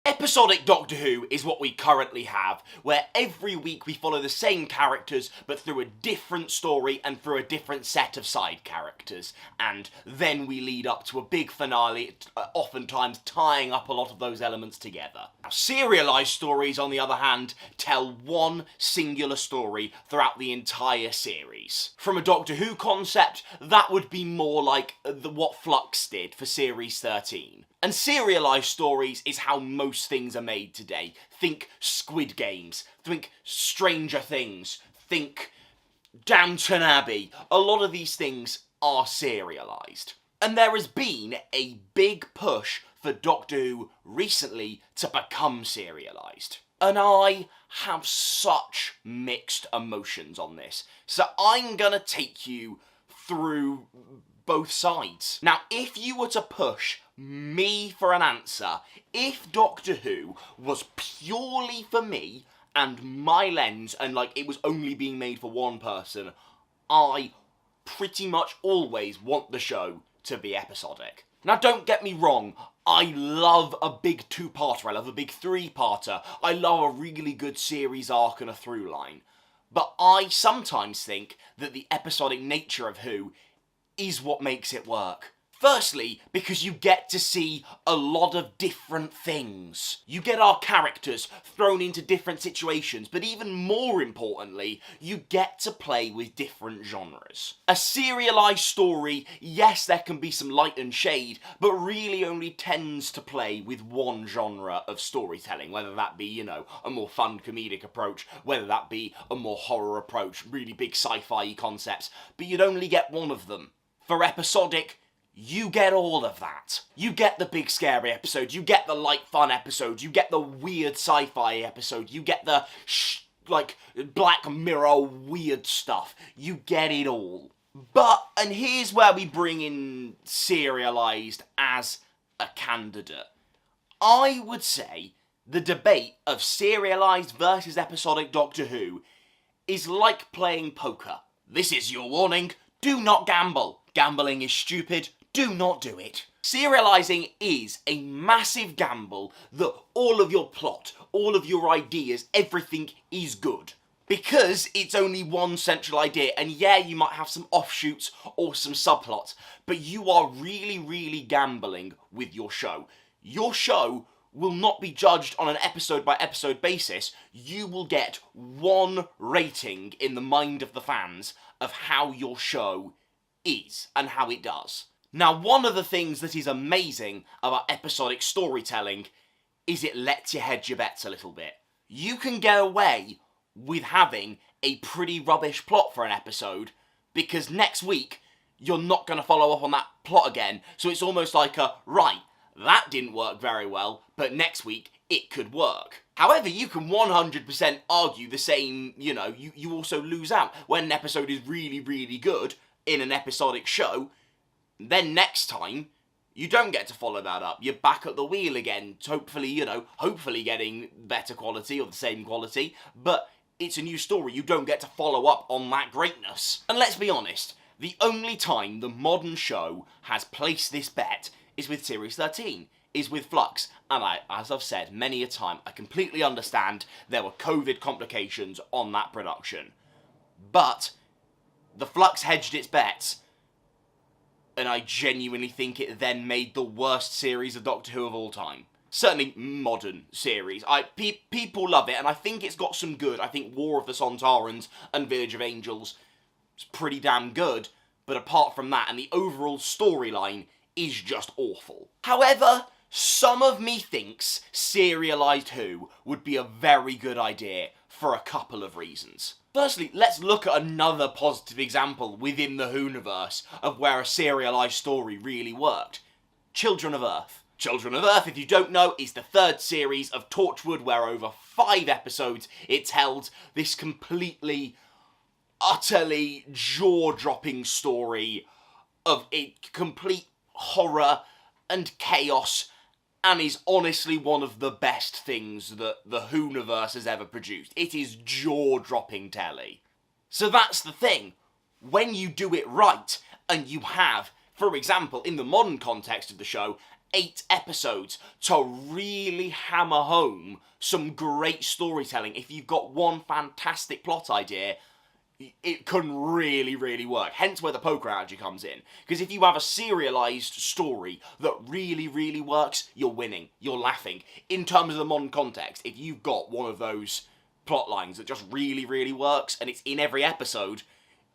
Episodic Doctor Who is what we currently have, where every week we follow the same characters but through a different story and through a different set of side characters, and then we lead up to a big finale, oftentimes tying up a lot of those elements together. Now, serialised stories, on the other hand, tell one singular story throughout the entire series. From a Doctor Who concept, that would be more like what Flux did for Series 13. And serialised stories is how most things are made today. Think Squid Games, think Stranger Things, think Downton Abbey. A lot of these things are serialised. And there has been a big push for Doctor Who recently to become serialised. And I have such mixed emotions on this. So I'm gonna take you through both sides. Now, if you were to push me for an answer, if Doctor Who was purely for me and my lens and like it was only being made for one person, I pretty much always want the show to be episodic. Now, don't get me wrong, I love a big two-parter, I love a big three-parter, I love a really good series arc and a through line. But I sometimes think that the episodic nature of Who is what makes it work. Firstly, because you get to see a lot of different things. You get our characters thrown into different situations, but even more importantly, you get to play with different genres. A serialised story, yes, there can be some light and shade, but really only tends to play with one genre of storytelling, whether that be, you know, a more fun comedic approach, whether that be a more horror approach, really big sci-fi concepts, but you'd only get one of them. For episodic, you get all of that. You get the big scary episode, you get the light fun episode, you get the weird sci-fi episode, you get the like Black Mirror weird stuff. You get it all. But, and here's where we bring in serialised as a candidate. I would say the debate of serialised versus episodic Doctor Who is like playing poker. This is your warning, do not gamble. Gambling is stupid, do not do it. Serialising is a massive gamble that all of your plot, all of your ideas, everything is good. Because it's only one central idea, and yeah, you might have some offshoots or some subplots, but you are really, really gambling with your show. Your show will not be judged on an episode-by-episode basis. You will get one rating in the mind of the fans of how your show is and how it does. Now, one of the things that is amazing about episodic storytelling is it lets you hedge your bets a little bit. You can get away with having a pretty rubbish plot for an episode because next week you're not going to follow up on that plot again, so it's almost like right, that didn't work very well, but next week it could work. However, you can 100% argue the same, you know, you also lose out when an episode is really, really good in an episodic show, then next time, you don't get to follow that up. You're back at the wheel again, hopefully getting better quality or the same quality, but it's a new story. You don't get to follow up on that greatness. And let's be honest, the only time the modern show has placed this bet is with Series 13, is with Flux. And as I've said many a time, I completely understand there were COVID complications on that production. But the Flux hedged its bets, and I genuinely think it then made the worst series of Doctor Who of all time. Certainly modern series. People love it, and I think it's got some good. I think War of the Sontarans and Village of Angels is pretty damn good, but apart from that, and the overall storyline is just awful. However, some of me thinks serialised Who would be a very good idea for a couple of reasons. Firstly, let's look at another positive example within the Whoniverse of where a serialised story really worked. Children of Earth. Children of Earth, if you don't know, is the third series of Torchwood where over 5 episodes it tells this completely, utterly jaw-dropping story of a complete horror and chaos, and is honestly one of the best things that the Whoniverse has ever produced. It is jaw-dropping telly. So that's the thing. When you do it right, and you have, for example, in the modern context of the show, 8 episodes to really hammer home some great storytelling. If you've got one fantastic plot idea, it can really, really work. Hence where the poker analogy comes in. Because if you have a serialised story that really, really works, you're winning. You're laughing. In terms of the modern context, if you've got one of those plot lines that just really, really works, and it's in every episode,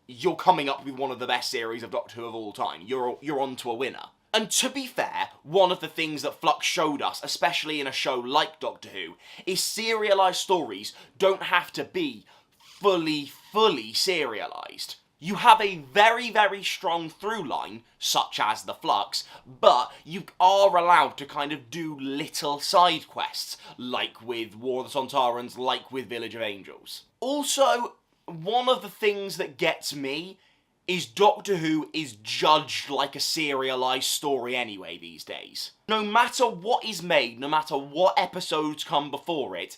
you're coming up with one of the best series of Doctor Who of all time. You're on to a winner. And to be fair, one of the things that Flux showed us, especially in a show like Doctor Who, is serialised stories don't have to be fully serialised. You have a very, very strong through line, such as the Flux, but you are allowed to kind of do little side quests, like with War of the Sontarans, like with Village of Angels. Also, one of the things that gets me is Doctor Who is judged like a serialised story anyway these days. No matter what is made, no matter what episodes come before it,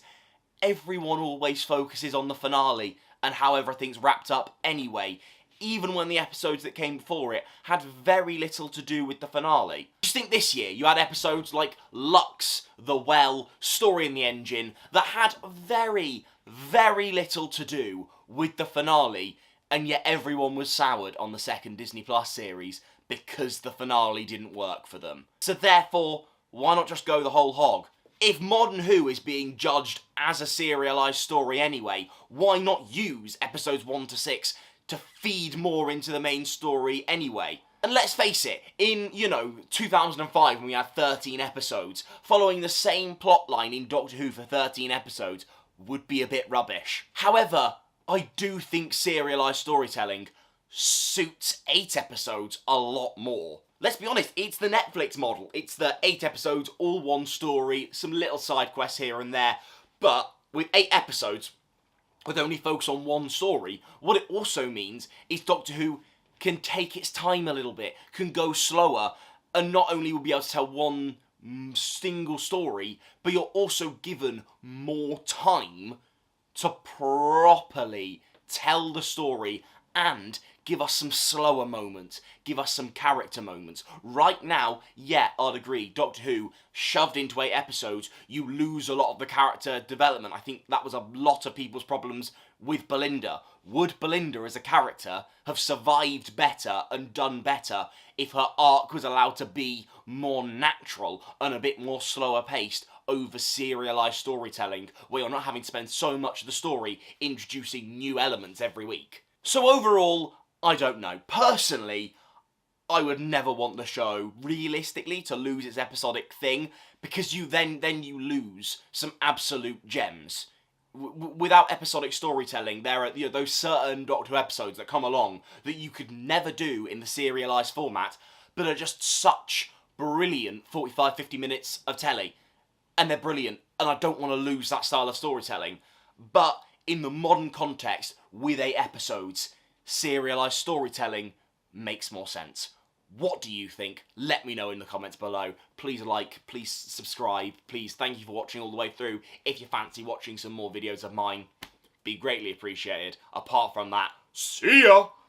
everyone always focuses on the finale and how everything's wrapped up anyway, even when the episodes that came before it had very little to do with the finale. Just think this year, you had episodes like Lux, The Well, Story in the Engine, that had very, very little to do with the finale, and yet everyone was soured on the second Disney Plus series because the finale didn't work for them. So therefore, why not just go the whole hog? If Modern Who is being judged as a serialised story anyway, why not use episodes 1 to 6 to feed more into the main story anyway? And let's face it, in, 2005 when we had 13 episodes, following the same plotline in Doctor Who for 13 episodes would be a bit rubbish. However, I do think serialised storytelling suits 8 episodes a lot more. Let's be honest, it's the Netflix model. It's the 8 episodes, all one story, some little side quests here and there. But with 8 episodes, with only focus on one story, what it also means is Doctor Who can take its time a little bit, can go slower, and not only will be able to tell one single story, but you're also given more time to properly tell the story and give us some slower moments, give us some character moments. Right now, yeah, I'd agree, Doctor Who, shoved into 8 episodes, you lose a lot of the character development. I think that was a lot of people's problems with Belinda. Would Belinda as a character have survived better and done better if her arc was allowed to be more natural and a bit more slower paced over serialised storytelling, where you're not having to spend so much of the story introducing new elements every week? So overall, I don't know. Personally, I would never want the show, realistically, to lose its episodic thing, because you then you lose some absolute gems. Without episodic storytelling, there are those certain Doctor Who episodes that come along that you could never do in the serialised format, but are just such brilliant 45-50 minutes of telly. And they're brilliant, and I don't want to lose that style of storytelling. But in the modern context, with 8 episodes, serialised storytelling makes more sense. What do you think? Let me know in the comments below. Please like, please subscribe, please thank you for watching all the way through. If you fancy watching some more videos of mine, be greatly appreciated. Apart from that, see ya!